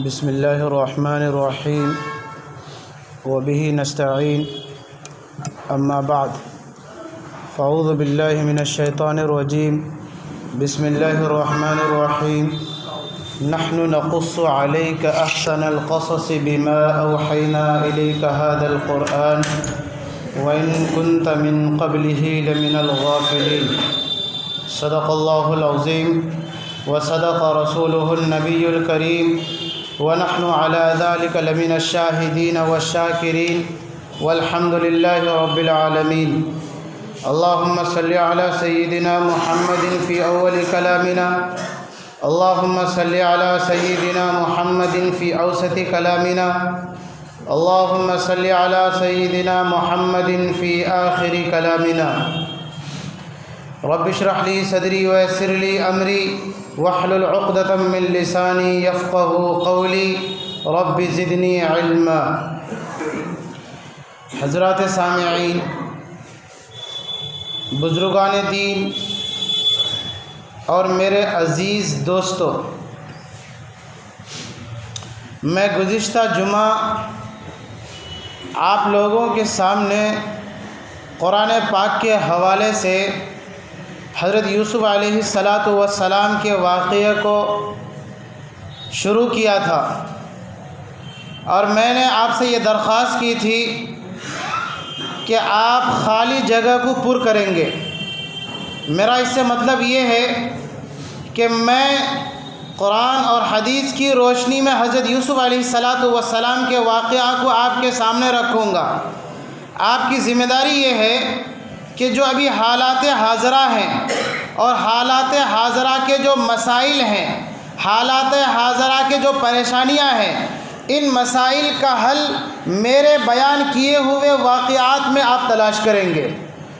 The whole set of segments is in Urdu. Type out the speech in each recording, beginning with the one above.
بسم اللہ الرحمن الرحیم وبہ نستعین اما بعد فاعوذ باللہ من الشیطان الرجیم بسم اللہ الرحمن الرحیم نحن نقص علیک احسن القصص بما اوحینا الیک هذا القرآن وإن كنت من قبله لمن الغافلین صدق اللہ العظیم وصدق رسوله النبی الکریم ونحن على ذلك لمن الشاهدين والشاكرين والحمد لله رب العالمين اللهم صل على سيدنا محمد في أول كلامنا اللهم صل على سيدنا محمد في أوسط كلامنا اللهم صل على سيدنا محمد في آخر كلامنا رب اشرح لي صدري ويسر لي أمري واحلل عقدة من لساني يفقه قولي رب زدني علما۔ حضرات سامعین، بزرگان دین اور میرے عزیز دوستو، میں گزشتہ جمعہ آپ لوگوں کے سامنے قرآن پاک کے حوالے سے حضرت یوسف علیہ السلام کے واقعے کو شروع کیا تھا، اور میں نے آپ سے یہ درخواست کی تھی کہ آپ خالی جگہ کو پر کریں گے۔ میرا اس سے مطلب یہ ہے کہ میں قرآن اور حدیث کی روشنی میں حضرت یوسف علیہ السلام کے واقعہ کو آپ کے سامنے رکھوں گا۔ آپ کی ذمہ داری یہ ہے کہ جو ابھی حالات حاضرہ ہیں اور حالات حاضرہ کے جو مسائل ہیں، حالات حاضرہ کے جو پریشانیاں ہیں، ان مسائل کا حل میرے بیان کیے ہوئے واقعات میں آپ تلاش کریں گے،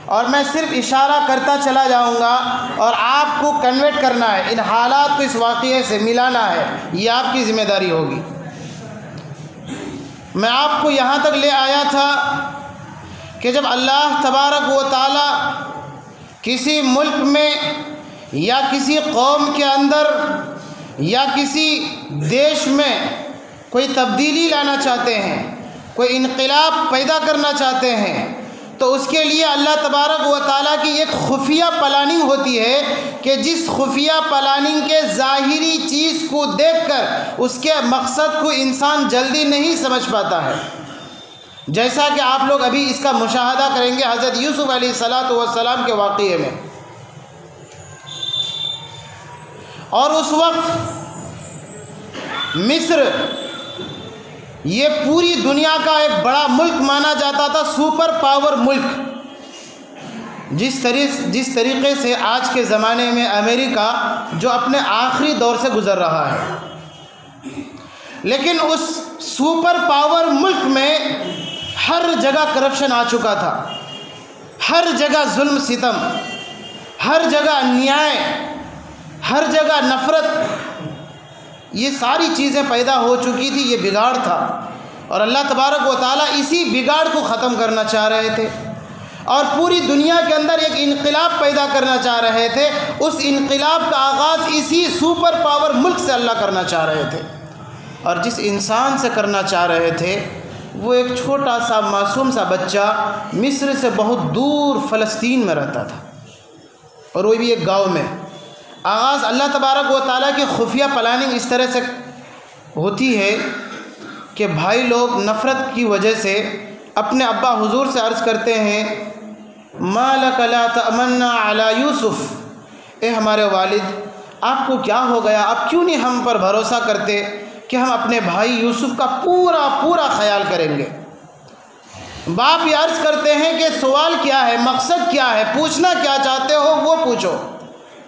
اور میں صرف اشارہ کرتا چلا جاؤں گا اور آپ کو کنورٹ کرنا ہے، ان حالات کو اس واقعے سے ملانا ہے، یہ آپ کی ذمہ داری ہوگی۔ میں آپ کو یہاں تک لے آیا تھا کہ جب اللہ تبارک و تعالی کسی ملک میں یا کسی قوم کے اندر یا کسی دیش میں کوئی تبدیلی لانا چاہتے ہیں، کوئی انقلاب پیدا کرنا چاہتے ہیں، تو اس کے لیے اللہ تبارک و تعالیٰ کی ایک خفیہ پلاننگ ہوتی ہے کہ جس خفیہ پلاننگ کے ظاہری چیز کو دیکھ کر اس کے مقصد کو انسان جلدی نہیں سمجھ پاتا ہے، جیسا کہ آپ لوگ ابھی اس کا مشاہدہ کریں گے حضرت یوسف علیہ السلام کے واقعے میں۔ اور اس وقت مصر یہ پوری دنیا کا ایک بڑا ملک مانا جاتا تھا، سپر پاور ملک، جس طریقے سے آج کے زمانے میں امریکہ جو اپنے آخری دور سے گزر رہا ہے، لیکن اس سپر پاور ملک میں ہر جگہ کرپشن آ چکا تھا، ہر جگہ ظلم ستم، ہر جگہ انیائے، ہر جگہ نفرت، یہ ساری چیزیں پیدا ہو چکی تھی، یہ بگاڑ تھا، اور اللہ تبارک و تعالیٰ اسی بگاڑ کو ختم کرنا چاہ رہے تھے اور پوری دنیا کے اندر ایک انقلاب پیدا کرنا چاہ رہے تھے۔ اس انقلاب کا آغاز اسی سپر پاور ملک سے اللہ کرنا چاہ رہے تھے، اور جس انسان سے کرنا چاہ رہے تھے وہ ایک چھوٹا سا معصوم سا بچہ مصر سے بہت دور فلسطین میں رہتا تھا، اور وہ بھی ایک گاؤں میں۔ آغاز اللہ تبارک و تعالیٰ کی خفیہ پلاننگ اس طرح سے ہوتی ہے کہ بھائی لوگ نفرت کی وجہ سے اپنے ابا حضور سے عرض کرتے ہیں، ما لک لا تأمنا علی یوسف، اے ہمارے والد آپ کو کیا ہو گیا، آپ کیوں نہیں ہم پر بھروسہ کرتے کہ ہم اپنے بھائی یوسف کا پورا خیال کریں گے۔ باپ یہ عرض کرتے ہیں کہ سوال کیا ہے، مقصد کیا ہے، پوچھنا کیا چاہتے ہو وہ پوچھو۔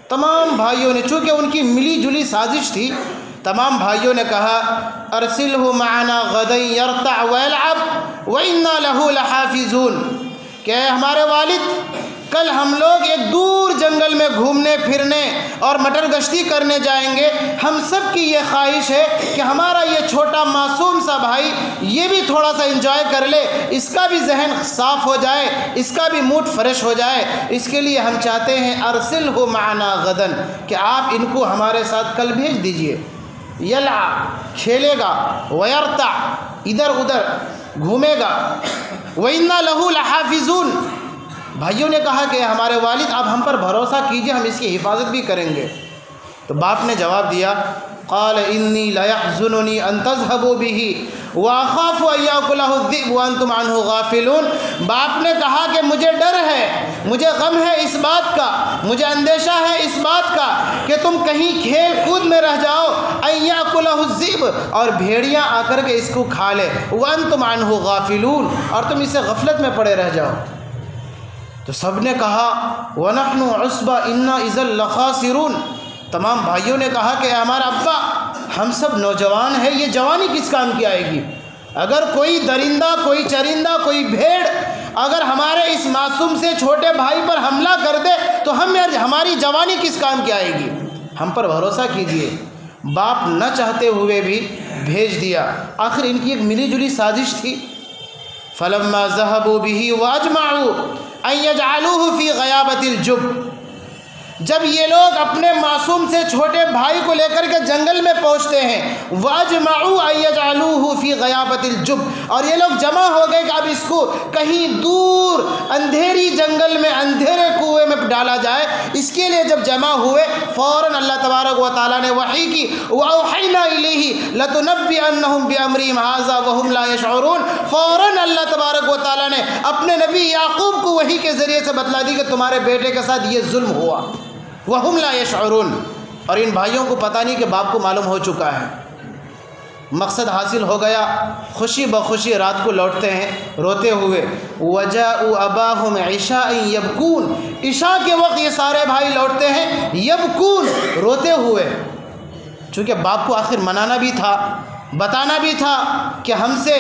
تمام بھائیوں نے، چونکہ ان کی ملی جلی سازش تھی، تمام بھائیوں نے کہا ارسلہ معنا غدا یرتع ویلعب وإنا لہ لحافظون، کہ ہمارے والد کل ہم لوگ ایک دور جنگل میں گھومنے پھرنے اور مٹر گشتی کرنے جائیں گے، ہم سب کی یہ خواہش ہے کہ ہمارا یہ چھوٹا معصوم سا بھائی یہ بھی تھوڑا سا انجوائے کر لے، اس کا بھی ذہن صاف ہو جائے، اس کا بھی موڈ فریش ہو جائے، اس کے لیے ہم چاہتے ہیں ارسلہ معنا غدن، کہ آپ ان کو ہمارے ساتھ کل بھیج دیجئے۔ یلع کھیلے گا، ویرتع ادھر ادھر گھومے گا، وَإِنَّا لَهُ لَحَافِظُونَ بھائیوں نے کہا کہ ہمارے والد آپ ہم پر بھروسہ کیجئے، ہم اس کی حفاظت بھی کریں گے۔ تو باپ نے جواب دیا قال انی لیحزننی ان تذهبوا به واخاف ان یاکلہ الذئب وانتم عنہ غافلون۔ باپ نے کہا کہ مجھے ڈر ہے، مجھے غم ہے اس بات کا، مجھے اندیشہ ہے اس بات کا کہ تم کہیں کھیل کود میں رہ جاؤ، ان یاکلہ الذئب اور بھیڑیاں آ کر کے اس کو کھا لے، وانتم عنہ غافلون اور تم اسے غفلت میں پڑے رہ جاؤ۔ تو سب نے کہا وَنَحْنُ عُصْبَةٌ إِنَّا إِذًا لَخَاسِرُونَ۔ تمام بھائیوں نے کہا کہ ہمارا ابا ہم سب نوجوان ہیں، یہ جوانی کس کام کی آئے گی؟ اگر کوئی درندہ، کوئی چرندہ، کوئی بھیڑ اگر ہمارے اس معصوم سے چھوٹے بھائی پر حملہ کر دے تو ہماری جوانی کس کام کی آئے گی؟ ہم پر بھروسہ کیجئے۔ باپ نہ چاہتے ہوئے بھی بھیج دیا۔ آخر ان کی ایک ملی جلی سازش تھی۔ فَلَمَّا ذَهَبُوا بِهِ وَأَجْمَعُوا أَن يَجْعَلُوهُ فِي غَيَابَةِ الْجُبِّ جب یہ لوگ اپنے معصوم سے چھوٹے بھائی کو لے کر کے جنگل میں پہنچتے ہیں، وَأَجْمَعُوا أَن يَجْعَلُوهُ فِي غَيَابَةِ الْجُبِّ اور یہ لوگ جمع ہو گئے کہ اب اس کو کہیں دور اندھیری جنگل میں، اندھیرے کنویں میں ڈالا جائے۔ اس کے لیے جب جمع ہوئے فوراً اللہ تبارک و تعالیٰ نے وحی کی وَأَوْحَيْنَا إِلَيْهِ لَتُنَبِّئَنَّهُمْ بِأَمْرِهِمْ هَٰذَا وَهُمْ لَا يَشْعُرُونَ۔ فوراً اللہ تبارک و تعالیٰ نے اپنے نبی یعقوب کو وحی کے ذریعے سے بتلا دی کہ تمہارے بیٹے کے ساتھ یہ ظلم ہوا، وَهُمْ لَا يَشْعُرُونَ۔ اور ان بھائیوں کو پتہ نہیں کہ باپ کو معلوم ہو چکا ہے۔ مقصد حاصل ہو گیا، خوشی بخوشی رات کو لوٹتے ہیں روتے ہوئے۔ وَجَاءُوا أَبَاهُمْ عِشَاءً يَبْكُونَ عشاء کے وقت یہ سارے بھائی لوٹتے ہیں یبکون روتے ہوئے، چونکہ باپ کو آخر منانا بھی تھا، بتانا بھی تھا کہ ہم سے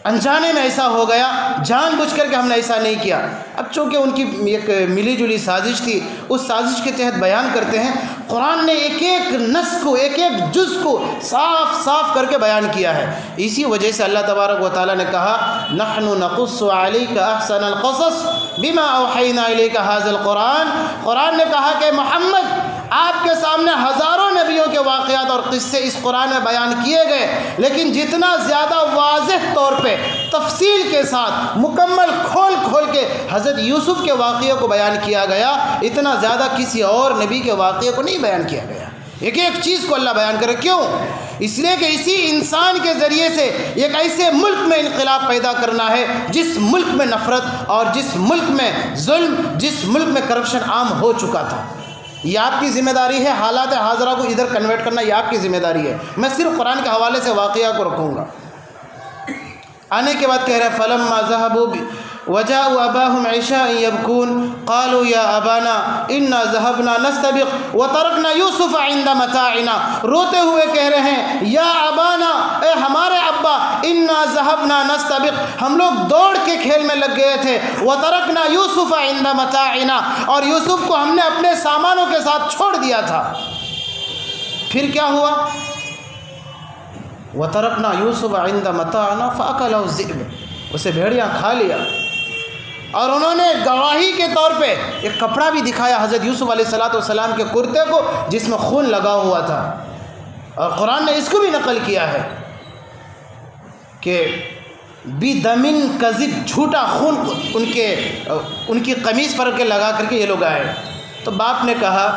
انجانے میں ایسا ہو گیا، جان بوجھ کر کے ہم نے ایسا نہیں کیا۔ اب چونکہ ان کی ایک ملی جلی سازش تھی، اس سازش کے تحت بیان کرتے ہیں۔ قرآن نے ایک ایک نص کو، ایک ایک جز کو صاف صاف کر کے بیان کیا ہے۔ اسی وجہ سے اللہ تبارک و تعالیٰ نے کہا نحن نقص علیک احسن القصص بما اوحینا الیک ھذا القرآن۔ قرآن نے کہا کہ محمد آپ کے سامنے ہزاروں نبیوں کے واقعات اور قصے اس قرآن میں بیان کیے گئے، لیکن جتنا زیادہ واضح طور پہ تفصیل کے ساتھ مکمل کھول کھول کے حضرت یوسف کے واقعے کو بیان کیا گیا، اتنا زیادہ کسی اور نبی کے واقعے کو نہیں بیان کیا گیا۔ ایک ایک چیز کو اللہ بیان کرے، کیوں؟ اس لیے کہ اسی انسان کے ذریعے سے ایک ایسے ملک میں انقلاب پیدا کرنا ہے جس ملک میں نفرت اور جس ملک میں ظلم، جس ملک میں کرپشن عام ہو چکا تھا۔ یہ آپ کی ذمہ داری ہے، حالات حاضرہ کو ادھر کنورٹ کرنا یہ آپ کی ذمہ داری ہے۔ میں صرف قرآن کے حوالے سے واقعہ کو رکھوں گا۔ آنے کے بعد کہہ رہے ہیں فَلَمَّا ذَهَبُوا وَجَاءُوا أَبَاهُمْ عِشَاءً يَبْكُونَ قَالُوا يَا أَبَانَا إِنَّا ذَهَبْنَا نَسْتَبِقُ وَتَرَكْنَا يُوسُفَ عِندَ مَتَاعِنَا۔ روتے ہوئے کہہ رہے ہیں یا ابانا، اے ہمارے ابا، اِنَّا ذَهَبْنَا نَسْتَبِقُ ہم لوگ دوڑ کے کھیل میں لگ گئے تھے، وَتَرَكْنَا يُوسُفَ عِندَ مَتَاعِنَا اور یوسف کو ہم نے اپنے سامانوں کے ساتھ چھوڑ دیا تھا۔ پھر کیا ہوا؟ وَتَرَكْنَا يُوسُفَ عِندَ مَتَاعِنَا فَأَكَلَهُ الذِّئْبُ اسے بھیڑیاں کھا لیا۔ اور انہوں نے گواہی کے طور پہ ایک کپڑا بھی دکھایا حضرت یوسف علیہ السلام کے کرتے کو جس میں خون لگا ہوا تھا، اور قرآن نے اس کو بھی نقل کیا ہے کہ بدمن کذب جھوٹا خون ان کی قمیص پر کے لگا کر کے یہ لوگ آئے۔ تو باپ نے کہا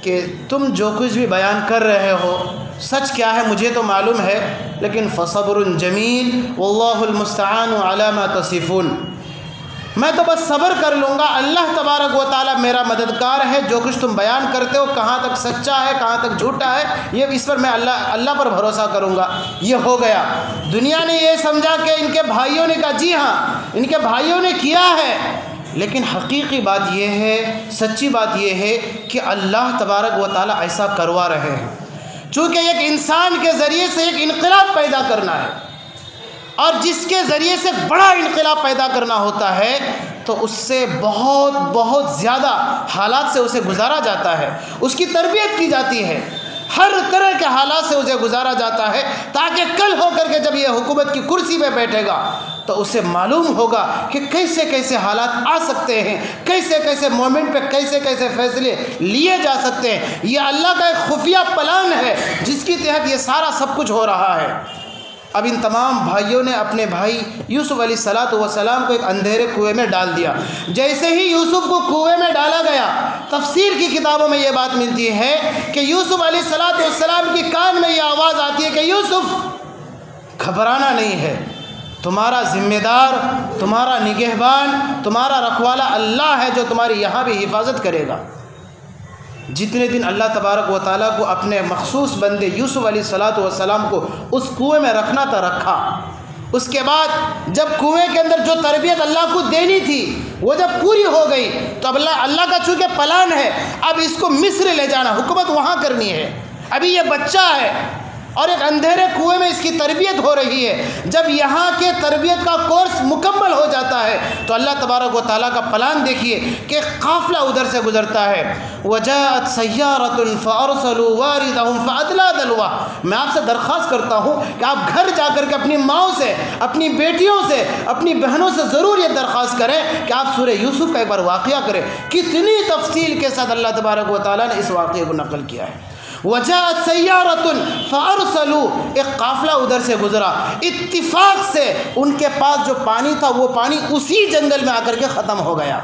کہ تم جو کچھ بھی بیان کر رہے ہو سچ کیا ہے مجھے تو معلوم ہے، لیکن فصبر جمیل واللہ المستعان علی ما تصفون میں تو بس صبر کر لوں گا، اللہ تبارک و تعالیٰ میرا مددگار ہے، جو کچھ تم بیان کرتے ہو کہاں تک سچا ہے کہاں تک جھوٹا ہے یہ اس پر میں اللہ پر بھروسہ کروں گا۔ یہ ہو گیا۔ دنیا نے یہ سمجھا کہ ان کے بھائیوں نے کہا جی ہاں ان کے بھائیوں نے کیا ہے، لیکن حقیقی بات یہ ہے، سچی بات یہ ہے کہ اللہ تبارک و تعالیٰ ایسا کروا رہے ہیں، چونکہ ایک انسان کے ذریعے سے ایک انقلاب پیدا کرنا ہے، اور جس کے ذریعے سے بڑا انقلاب پیدا کرنا ہوتا ہے تو اس سے بہت بہت زیادہ حالات سے اسے گزارا جاتا ہے، اس کی تربیت کی جاتی ہے، ہر طرح کے حالات سے اسے گزارا جاتا ہے، تاکہ کل ہو کر کے جب یہ حکومت کی کرسی پہ بیٹھے گا تو اسے معلوم ہوگا کہ کیسے کیسے حالات آ سکتے ہیں، کیسے کیسے مومنٹ پہ کیسے کیسے فیصلے لیے جا سکتے ہیں۔ یہ اللہ کا ایک خفیہ پلان ہے جس کی تحت یہ سارا سب کچھ ہو رہا ہے۔ اب ان تمام بھائیوں نے اپنے بھائی یوسف علیہ السلام کو ایک اندھیرے کنویں میں ڈال دیا۔ جیسے ہی یوسف کو کنویں میں ڈالا گیا، تفسیر کی کتابوں میں یہ بات ملتی ہے کہ یوسف علیہ السلام کی کان میں یہ آواز آتی ہے کہ یوسف، گھبرانا نہیں ہے، تمہارا ذمہ دار، تمہارا نگہبان، تمہارا رکھوالا اللہ ہے جو تمہاری یہاں بھی حفاظت کرے گا۔ جتنے دن اللہ تبارک و تعالیٰ کو اپنے مخصوص بندے یوسف علیہ السلام کو اس کنویں میں رکھنا تھا، رکھا۔ اس کے بعد جب کنویں کے اندر جو تربیت اللہ کو دینی تھی وہ جب پوری ہو گئی تو اب اللہ کا چونکہ پلان ہے، اب اس کو مصر لے جانا، حکومت وہاں کرنی ہے۔ ابھی یہ بچہ ہے اور ایک اندھیرے کنویں میں اس کی تربیت ہو رہی ہے۔ جب یہاں کے تربیت کا کورس مکمل ہو جاتا ہے تو اللہ تبارک و تعالیٰ کا پلان دیکھیے کہ قافلہ ادھر سے گزرتا ہے۔ وجاءت سیارۃ فارسلوا واردہم فادلی دلوہ۔ میں آپ سے درخواست کرتا ہوں کہ آپ گھر جا کر کے اپنی ماؤں سے، اپنی بیٹیوں سے، اپنی بہنوں سے ضرور یہ درخواست کریں کہ آپ سورہ یوسف کا ایک بار واقعہ کریں۔ کتنی تفصیل کے ساتھ اللہ تبارک و تعالیٰ نے اس واقعے کو نقل کیا ہے۔ وجاءت سیارۃ فارسلوا، ایک قافلہ ادھر سے گزرا، اتفاق سے ان کے پاس جو پانی تھا وہ پانی اسی جنگل میں آ کر کے ختم ہو گیا۔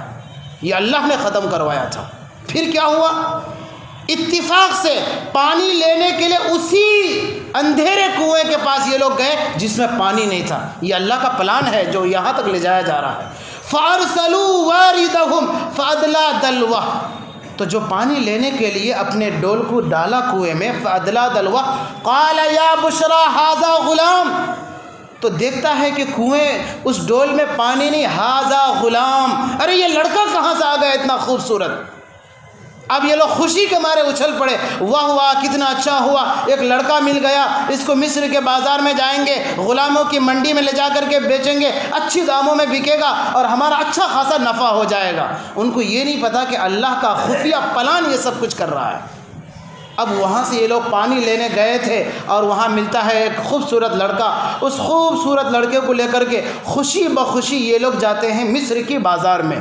یہ اللہ نے ختم کروایا تھا۔ پھر کیا ہوا؟ اتفاق سے پانی لینے کے لیے اسی اندھیرے کنویں کے پاس یہ لوگ گئے جس میں پانی نہیں تھا۔ یہ اللہ کا پلان ہے جو یہاں تک لے جایا جا رہا ہے۔ فارسلوا واردہم فادلی دلوہ، تو جو پانی لینے کے لیے اپنے ڈول کو ڈالا کنویں میں، فادلی دلوہ، قال یا بشرا ھذا غلام، تو دیکھتا ہے کہ کنویں اس ڈول میں پانی نہیں، ھذا غلام، ارے یہ لڑکا کہاں سے آ گیا اتنا خوبصورت۔ اب یہ لوگ خوشی کے مارے اچھل پڑے، واہ واہ کتنا اچھا ہوا، ایک لڑکا مل گیا، اس کو مصر کے بازار میں جائیں گے، غلاموں کی منڈی میں لے جا کر کے بیچیں گے، اچھی داموں میں بکے گا اور ہمارا اچھا خاصا نفع ہو جائے گا۔ ان کو یہ نہیں پتا کہ اللہ کا خفیہ پلان یہ سب کچھ کر رہا ہے۔ اب وہاں سے یہ لوگ پانی لینے گئے تھے اور وہاں ملتا ہے ایک خوبصورت لڑکا۔ اس خوبصورت لڑکے کو لے کر کے خوشی بخوشی یہ لوگ جاتے ہیں مصر کی بازار میں،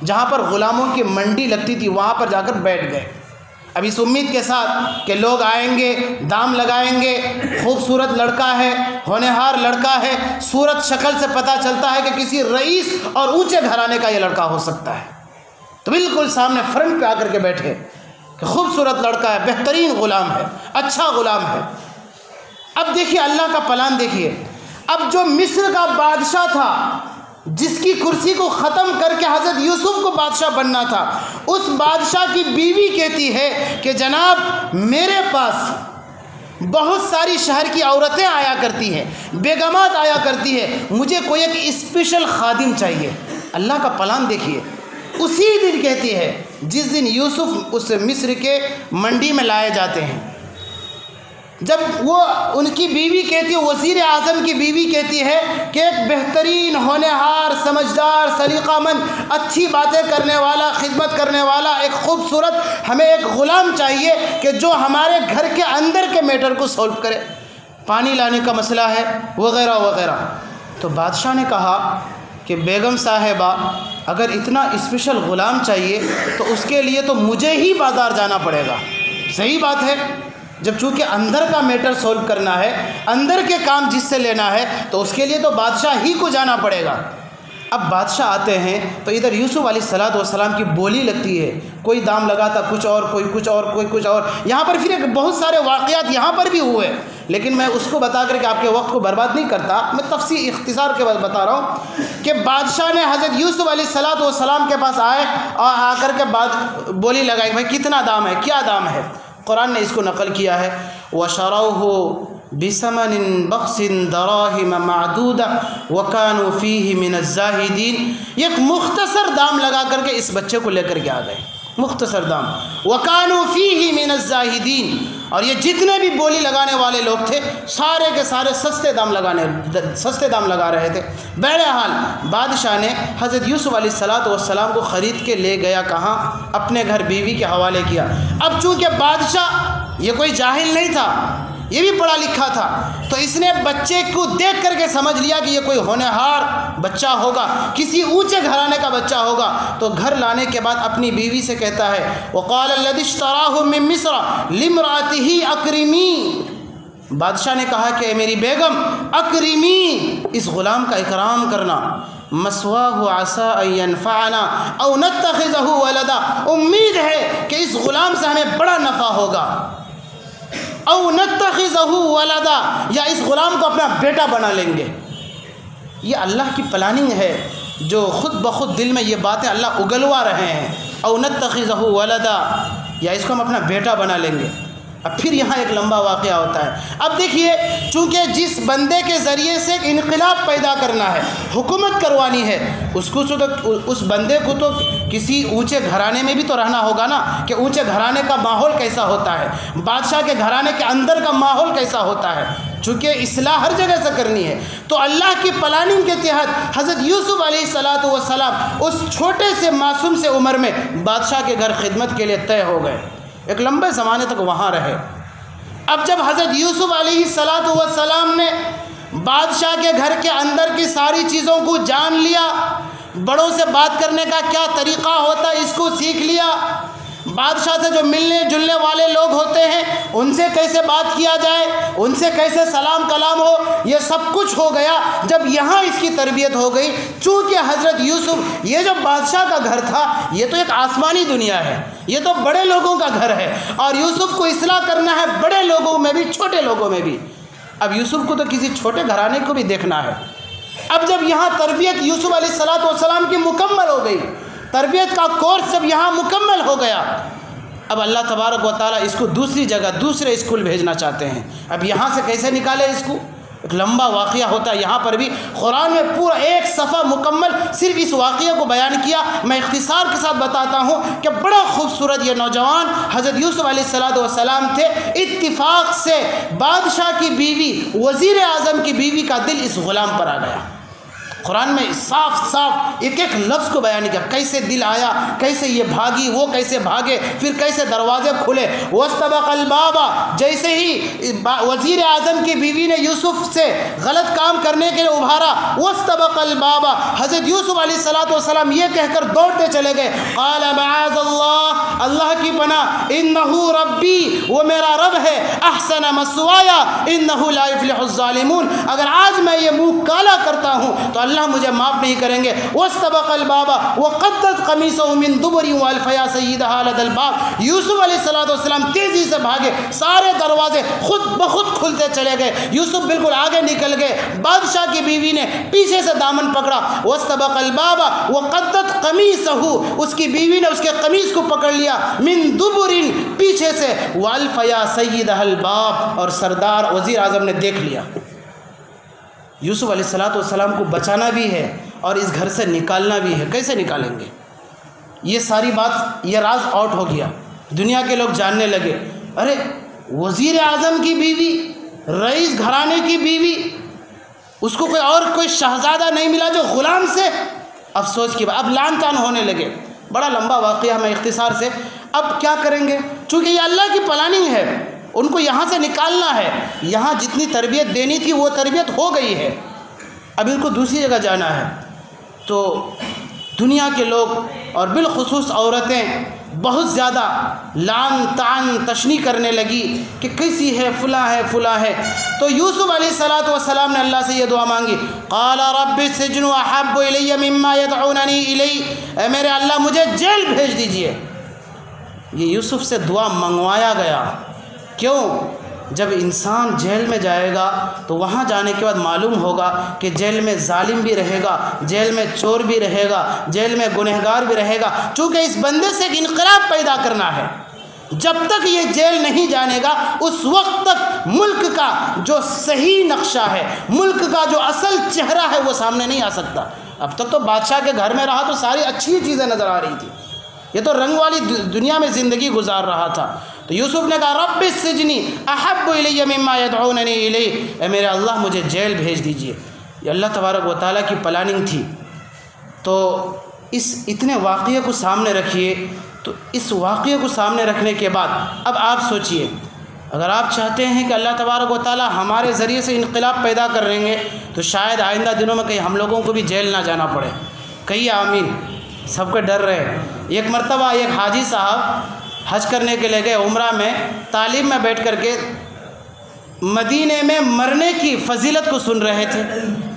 جہاں پر غلاموں کی منڈی لگتی تھی، وہاں پر جا کر بیٹھ گئے۔ اب اس امید کے ساتھ کہ لوگ آئیں گے، دام لگائیں گے، خوبصورت لڑکا ہے، ہونہار لڑکا ہے، صورت شکل سے پتہ چلتا ہے کہ کسی رئیس اور اونچے گھرانے کا یہ لڑکا ہو سکتا ہے، تو بالکل سامنے فرنٹ پہ آ کر کے بیٹھے کہ خوبصورت لڑکا ہے، بہترین غلام ہے، اچھا غلام ہے۔ اب دیکھیے اللہ کا پلان دیکھیے، اب جو مصر کا بادشاہ تھا جس کی کرسی کو ختم کر کے حضرت یوسف کو بادشاہ بننا تھا، اس بادشاہ کی بیوی کہتی ہے کہ جناب میرے پاس بہت ساری شہر کی عورتیں آیا کرتی ہیں، بیگمات آیا کرتی ہے، مجھے کوئی ایک اسپیشل خادم چاہیے۔ اللہ کا پلان دیکھیے، اسی دن کہتی ہے جس دن یوسف اس مصر کے منڈی میں لائے جاتے ہیں، جب وہ ان کی بیوی کہتی ہے، وزیر اعظم کی بیوی کہتی ہے کہ ایک بہترین ہونہار، سمجھدار، سلیقہ مند، اچھی باتیں کرنے والا، خدمت کرنے والا، ایک خوبصورت ہمیں ایک غلام چاہیے کہ جو ہمارے گھر کے اندر کے میٹر کو سولو کرے، پانی لانے کا مسئلہ ہے وغیرہ وغیرہ۔ تو بادشاہ نے کہا کہ بیگم صاحبہ اگر اتنا اسپیشل غلام چاہیے تو اس کے لیے تو مجھے ہی بازار جانا پڑے گا۔ صحیح بات ہے، جب چونکہ اندر کا میٹر سولو کرنا ہے، اندر کے کام جس سے لینا ہے، تو اس کے لیے تو بادشاہ ہی کو جانا پڑے گا۔ اب بادشاہ آتے ہیں تو ادھر یوسف علیہ السلام کی بولی لگتی ہے، کوئی دام لگاتا کچھ اور، کوئی کچھ اور، کوئی کچھ اور۔ یہاں پر پھر ایک بہت سارے واقعات یہاں پر بھی ہوئے، لیکن میں اس کو بتا کر کے آپ کے وقت کو برباد نہیں کرتا، میں تفصیل اختصار کے بعد بتا رہا ہوں کہ بادشاہ نے حضرت یوسف علیہ السلام کے پاس آئے اور آ کر کے بولی لگائی، بھائی کتنا دام ہے، کیا دام ہے۔ قرآن نے اس کو نقل کیا ہے، وَشَرَوْهُ بِثَمَنٍ بَخْسٍ دَرَاهِمَ مَعْدُودَةٍ وَكَانُوا فِيهِ مِنَ الزَّاهِدِينَ۔ ایک مختصر دام لگا کر کے اس بچے کو لے کر کے آ گئے، مختصر دام، وَكَانُوا فِيهِ مِنَ الزَّاهِدِينَ۔ اور یہ جتنے بھی بولی لگانے والے لوگ تھے سارے کے سارے سستے دام لگا رہے تھے۔ بہرحال بادشاہ نے حضرت یوسف علیہ السلام کو خرید کے لے گیا کہاں؟ اپنے گھر، بیوی کے حوالے کیا۔ اب چونکہ بادشاہ یہ کوئی جاہل نہیں تھا، یہ بھی پڑھا لکھا تھا، تو اس نے بچے کو دیکھ کر کے سمجھ لیا کہ یہ کوئی ہونہار بچہ ہوگا، کسی اونچے گھرانے کا بچہ ہوگا۔ تو گھر لانے کے بعد اپنی بیوی سے کہتا ہے وقال الذی اشتراہ من مصر لامرأتہ اکرمی، بادشاہ نے کہا کہ اے میری بیگم اکرمی، اس غلام کا اکرام کرنا، مثواہ عسى ان ينفعنا او نتخذہ ولدا، امید ہے کہ اس غلام سے ہمیں بڑا نفع ہوگا، او نتخذہ ولدا، یا اس غلام کو اپنا بیٹا بنا لیں گے۔ یہ اللہ کی پلاننگ ہے جو خود بخود دل میں یہ باتیں اللہ اگلوا رہے ہیں، او نتخذہ ولدا، یا اس کو ہم اپنا بیٹا بنا لیں گے۔ اب پھر یہاں ایک لمبا واقعہ ہوتا ہے۔ اب دیکھیے، چونکہ جس بندے کے ذریعے سے ایک انقلاب پیدا کرنا ہے، حکومت کروانی ہے، اس بندے کو تو کسی اونچے گھرانے میں بھی تو رہنا ہوگا نا، کہ اونچے گھرانے کا ماحول کیسا ہوتا ہے، بادشاہ کے گھرانے کے اندر کا ماحول کیسا ہوتا ہے، چونکہ اصلاح ہر جگہ سے کرنی ہے۔ تو اللہ کی پلاننگ کے تحت حضرت یوسف علیہ السلام اس چھوٹے سے معصوم سے عمر میں بادشاہ کے گھر خدمت کے لیے طے ہو گئے، ایک لمبے زمانے تک وہاں رہے۔ اب جب حضرت یوسف علیہ السلام نے بادشاہ کے گھر کے اندر کی ساری چیزوں کو جان لیا، بڑوں سے بات کرنے کا کیا طریقہ ہوتا ہے اس کو سیکھ لیا، بادشاہ سے جو ملنے جلنے والے لوگ ہوتے ہیں ان سے کیسے بات کیا جائے، ان سے کیسے سلام کلام ہو، یہ سب کچھ ہو گیا جب یہاں اس کی تربیت ہو گئی۔ چونکہ حضرت یوسف، یہ جو بادشاہ کا گھر تھا یہ تو ایک آسمانی دنیا ہے، یہ تو بڑے لوگوں کا گھر ہے، اور یوسف کو اصلاح کرنا ہے بڑے لوگوں میں بھی چھوٹے لوگوں میں بھی۔ اب یوسف کو تو کسی چھوٹے گھرانے کو بھی دیکھنا ہے۔ اب جب یہاں تربیت یوسف علیہ السلام کی مکمل ہو گئی، تربیت کا کورس جب یہاں مکمل ہو گیا، اب اللہ تبارک و تعالیٰ اس کو دوسری جگہ دوسرے اسکول بھیجنا چاہتے ہیں۔ اب یہاں سے کیسے نکالے اس کو، ایک لمبا واقعہ ہوتا ہے۔ یہاں پر بھی قرآن میں پورا ایک صفحہ مکمل صرف اس واقعے کو بیان کیا۔ میں اختصار کے ساتھ بتاتا ہوں کہ بڑا خوبصورت یہ نوجوان حضرت یوسف علیہ السلام تھے۔ اتفاق سے بادشاہ کی بیوی، وزیر اعظم کی بیوی کا دل اس غلام پر آ گیا۔ قرآن میں صاف صاف ایک ایک لفظ کو بیان کیا، کیسے دل آیا، کیسے یہ بھاگی، وہ کیسے بھاگے، پھر کیسے دروازے کھلے۔ واستبق الباب، جیسے ہی وزیر اعظم کی بیوی نے یوسف سے غلط کام کرنے کے لیے ابھارا، واستبق الباب، حضرت یوسف علیہ السلام یہ کہہ کر دوڑتے چلے گئے، قال معاذ اللہ، اللہ کی پناہ، انہ ربی، وہ میرا رب ہے، احسن مثوایا انہ لا یفلح الظالمون، اگر آج میں یہ منہ کالا کرتا ہوں تو اللہ مجھے معاف نہیں کریں گے۔ واستبق الباب وقدت قمیصه من دبر والف یا سیدها لدى الباب، یوسف علیہ السلام تیزی سے بھاگے، سارے دروازے خود بخود کھلتے چلے گئے، یوسف بالکل آگے نکل گئے، بادشاہ کی بیوی نے پیچھے سے دامن پکڑا۔ واستبق الباب وقدت قمیصه، اس کی بیوی نے اس کے قمیص کو پکڑ لیا، من دبر، پیچھے سے، والف یا سیدها الباب، اور سردار وزیر اعظم نے دیکھ لیا۔ یوسف علیہ السلام کو بچانا بھی ہے اور اس گھر سے نکالنا بھی ہے، کیسے نکالیں گے؟ یہ ساری بات، یہ راز آؤٹ ہو گیا، دنیا کے لوگ جاننے لگے، ارے وزیر اعظم کی بیوی، رئیس گھرانے کی بیوی، اس کو کوئی شہزادہ نہیں ملا جو غلام سے، افسوس کی بات، اب لان تان ہونے لگے۔ بڑا لمبا واقعہ، میں اختصار سے، اب کیا کریں گے؟ چونکہ یہ اللہ کی پلاننگ ہے، ان کو یہاں سے نکالنا ہے، یہاں جتنی تربیت دینی تھی وہ تربیت ہو گئی ہے، اب ان کو دوسری جگہ جانا ہے۔ تو دنیا کے لوگ اور بالخصوص عورتیں بہت زیادہ لعن طعن تشنیع کرنے لگی کہ کیسی ہے، فلاں ہے، فلاں ہے۔ تو یوسف علیہ السلام نے اللہ سے یہ دعا مانگی، قال رب السجن احب الی مما یدعوننی الی، اے میرے اللہ مجھے جیل بھیج دیجئے۔ یہ یوسف سے دعا منگوایا گیا، کیوں؟ جب انسان جیل میں جائے گا تو وہاں جانے کے بعد معلوم ہوگا کہ جیل میں ظالم بھی رہے گا، جیل میں چور بھی رہے گا، جیل میں گنہگار بھی رہے گا، چونکہ اس بندے سے ایک انقلاب پیدا کرنا ہے۔ جب تک یہ جیل نہیں جانے گا اس وقت تک ملک کا جو صحیح نقشہ ہے، ملک کا جو اصل چہرہ ہے وہ سامنے نہیں آ سکتا۔ اب تک تو بادشاہ کے گھر میں رہا تو ساری اچھی چیزیں نظر آ رہی تھی، یہ تو رنگ والی دنیا میں زندگی گزار رہا تھا۔ تو یوسف نے کہا رب السجن احب الی مما یدعوننی الی، اے میرے اللہ مجھے جیل بھیج دیجئے۔ یہ اللہ تبارک و تعالیٰ کی پلاننگ تھی۔ تو اس اتنے واقعے کو سامنے رکھیے، تو اس واقعے کو سامنے رکھنے کے بعد اب آپ سوچئے اگر آپ چاہتے ہیں کہ اللہ تبارک و تعالی ہمارے ذریعے سے انقلاب پیدا کر لیں گے تو شاید آئندہ دنوں میں کہیں ہم لوگوں کو بھی جیل نہ جانا پڑے. کہیے آمین. سب کے ڈر رہے. ایک مرتبہ ایک حاجی صاحب حج کرنے کے لیے گئے عمرہ میں، تعلیم میں بیٹھ کر کے مدینے میں مرنے کی فضیلت کو سن رہے تھے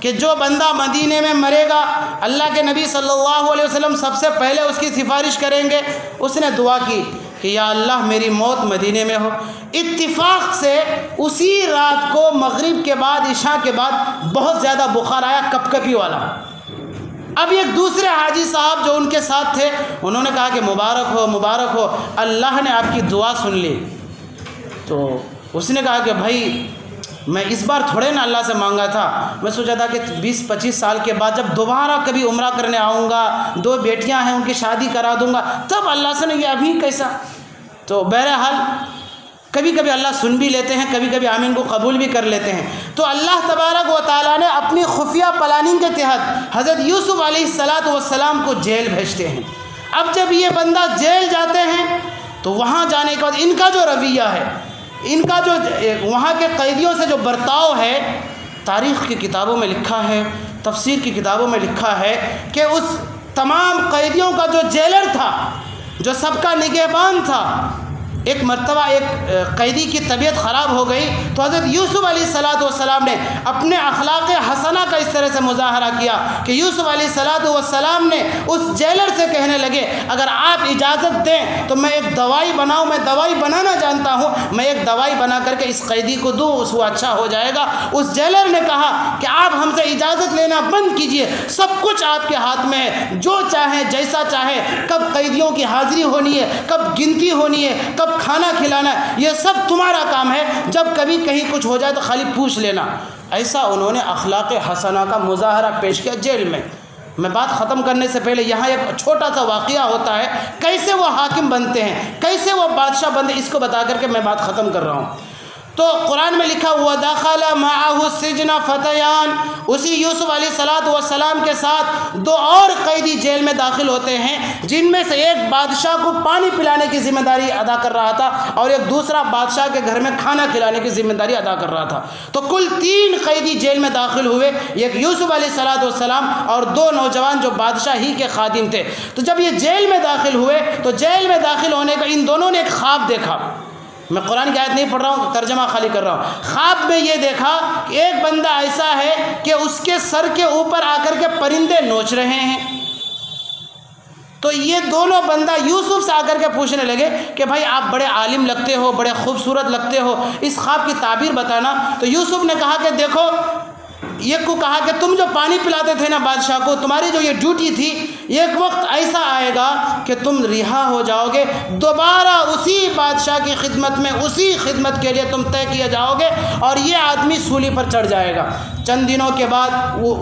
کہ جو بندہ مدینے میں مرے گا اللہ کے نبی صلی اللہ علیہ وسلم سب سے پہلے اس کی سفارش کریں گے. اس نے دعا کی کہ یا اللہ میری موت مدینے میں ہو. اتفاق سے اسی رات کو مغرب کے بعد عشاء کے بعد بہت زیادہ بخار آیا، کپ کپی والا. اب ایک دوسرے حاجی صاحب جو ان کے ساتھ تھے انہوں نے کہا کہ مبارک ہو مبارک ہو، اللہ نے آپ کی دعا سن لی. تو اس نے کہا کہ بھائی میں اس بار تھوڑے نا اللہ سے مانگا تھا، میں سوچا تھا کہ 20-25 سال کے بعد جب دوبارہ کبھی عمرہ کرنے آؤں گا، 2 بیٹیاں ہیں ان کی شادی کرا دوں گا، تب اللہ سے نہیں، یہ ابھی کیسا. تو بہرحال کبھی کبھی اللہ سن بھی لیتے ہیں، کبھی کبھی آمین کو قبول بھی کر لیتے ہیں. تو اللہ تبارک و تعالیٰ نے اپنی خفیہ پلاننگ کے تحت حضرت یوسف علیہ السلام کو جیل بھیجتے ہیں. اب جب یہ بندہ جیل جاتے ہیں تو وہاں جانے کے بعد ان کا جو رویہ ہے، ان کا جو وہاں کے قیدیوں سے جو برتاؤ ہے، تاریخ کی کتابوں میں لکھا ہے، تفسیر کی کتابوں میں لکھا ہے کہ اس تمام قیدیوں کا جو جیلر تھا، جو سب کا نگہبان تھا، ایک مرتبہ ایک قیدی کی طبیعت خراب ہو گئی تو حضرت یوسف علیہ السلام نے اپنے اخلاق حسنہ کا اس طرح سے مظاہرہ کیا کہ یوسف علیہ السلام نے اس جیلر سے کہنے لگے اگر آپ اجازت دیں تو میں ایک دوائی بناؤں، میں دوائی بنانا جانتا ہوں، میں ایک دوائی بنا کر کے اس قیدی کو دوں، اس کو اچھا ہو جائے گا. اس جیلر نے کہا کہ آپ ہم سے اجازت لینا بند کیجئے، سب کچھ آپ کے ہاتھ میں ہے، جو چاہیں جیسا چاہیں، کب قیدیوں کی حاضری ہونی ہے، کب گنتی ہونی ہے، کب کھانا کھلانا ہے، یہ سب تمہارا کام ہے، جب کبھی کہیں کچھ ہو جائے تو خالی پوچھ لینا. ایسا انہوں نے اخلاق حسنہ کا مظاہرہ پیش کیا جیل میں. میں بات ختم کرنے سے پہلے یہاں ایک چھوٹا سا واقعہ ہوتا ہے، کیسے وہ حاکم بنتے ہیں، کیسے وہ بادشاہ بنتے، اس کو بتا کر کے میں بات ختم کر رہا ہوں. تو قرآن میں لکھا ہوا دخل معه السجن فتیان، اسی یوسف علیہ السلام کے ساتھ 2 اور قیدی جیل میں داخل ہوتے ہیں، جن میں سے ایک بادشاہ کو پانی پلانے کی ذمہ داری ادا کر رہا تھا اور ایک دوسرا بادشاہ کے گھر میں کھانا کھلانے کی ذمہ داری ادا کر رہا تھا. تو کل 3 قیدی جیل میں داخل ہوئے، ایک یوسف علیہ السلام اور 2 نوجوان جو بادشاہ ہی کے خادم تھے. تو جب یہ جیل میں داخل ہوئے تو جیل میں داخل ہونے کا ان دونوں نے ایک خواب دیکھا. میں قرآن کی آیت نہیں پڑھ رہا ہوں، ترجمہ خالی کر رہا ہوں. خواب میں یہ دیکھا کہ ایک بندہ ایسا ہے کہ اس کے سر کے اوپر آ کر کے پرندے نوچ رہے ہیں. تو یہ دونوں بندہ یوسف سے آ کر کے پوچھنے لگے کہ بھائی آپ بڑے عالم لگتے ہو، بڑے خوبصورت لگتے ہو، اس خواب کی تعبیر بتانا. تو یوسف نے کہا کہ دیکھو، ایک کو کہا کہ تم جو پانی پلاتے تھے نا بادشاہ کو، تمہاری جو یہ ڈیوٹی تھی، ایک وقت ایسا آئے گا کہ تم رہا ہو جاؤ گے، دوبارہ اسی بادشاہ کی خدمت میں، اسی خدمت کے لیے تم طے کیے جاؤ گے اور یہ آدمی سولی پر چڑھ جائے گا. چند دنوں کے بعد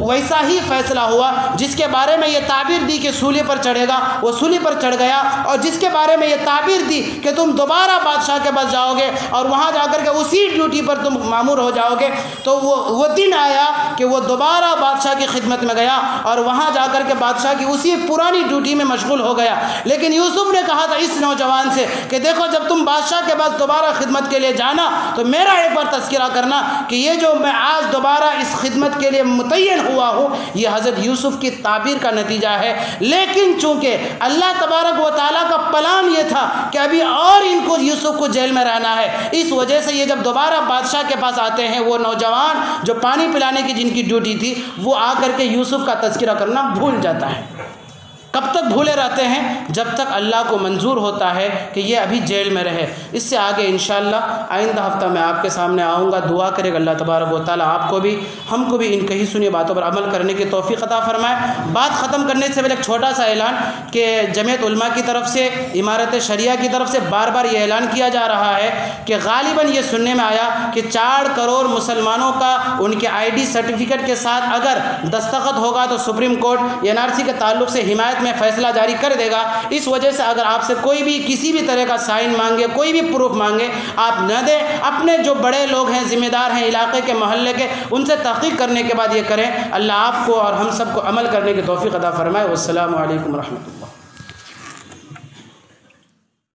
ویسا ہی فیصلہ ہوا. جس کے بارے میں یہ تعبیر دی کہ سولی پر چڑھے گا، وہ سولی پر چڑھ گیا، اور جس کے بارے میں یہ تعبیر دی کہ تم دوبارہ بادشاہ کے پاس جاؤ گے اور وہاں جا کر کے اسی ڈیوٹی پر تم مامور ہو جاؤ گے، تو وہ دن آیا کہ وہ دوبارہ بادشاہ کی خدمت میں گیا اور وہاں جا کر کے بادشاہ کی اسی پرانی ڈیوٹی میں مشغول ہو گیا. لیکن یوسف نے کہا تھا اس نوجوان سے کہ دیکھو، جب تم بادشاہ کے پاس دوبارہ خدمت کے لیے جانا تو میرا ایک بار تذکرہ کرنا کہ یہ جو میں آج دوبارہ اس خدمت کے لیے متعین ہوا ہوں، یہ حضرت یوسف کی تعبیر کا نتیجہ ہے. لیکن چونکہ اللہ تبارک و تعالیٰ کا پلان یہ تھا کہ ابھی اور ان کو یوسف کو جیل میں رہنا ہے، اس وجہ سے یہ جب دوبارہ بادشاہ کے پاس آتے ہیں، وہ نوجوان جو پانی پلانے کی جن کی ڈیوٹی تھی، وہ آ کر کے یوسف کا تذکرہ کرنا بھول جاتا ہے. کب تک بھولے رہتے ہیں؟ جب تک اللہ کو منظور ہوتا ہے کہ یہ ابھی جیل میں رہے. اس سے آگے انشاءاللہ آئندہ ہفتہ میں آپ کے سامنے آؤں گا. دعا کرے گا اللہ تبارک و تعالیٰ آپ کو بھی ہم کو بھی ان کہی سنی باتوں پر عمل کرنے کی توفیق عطا فرمائے. بات ختم کرنے سے پہلے ایک چھوٹا سا اعلان کہ جمعیت علماء کی طرف سے، امارت شریعہ کی طرف سے بار بار یہ اعلان کیا جا رہا ہے کہ غالباً یہ سننے میں آیا کہ 4 کروڑ مسلمانوں کا ان کے ID سرٹیفکیٹ کے ساتھ اگر دستخط ہوگا تو سپریم کورٹ NRC کے تعلق سے حمایت میں فیصلہ جاری کر دے گا. اس وجہ سے اگر آپ سے کوئی بھی کسی بھی طرح کا سائن مانگے، کوئی بھی پروف مانگے، آپ نہ دیں. اپنے جو بڑے لوگ ہیں، ذمہ دار ہیں علاقے کے، محلے کے، ان سے تحقیق کرنے کے بعد یہ کریں. اللہ آپ کو اور ہم سب کو عمل کرنے کی توفیق عطا فرمائے. والسلام علیکم ورحمۃ اللہ.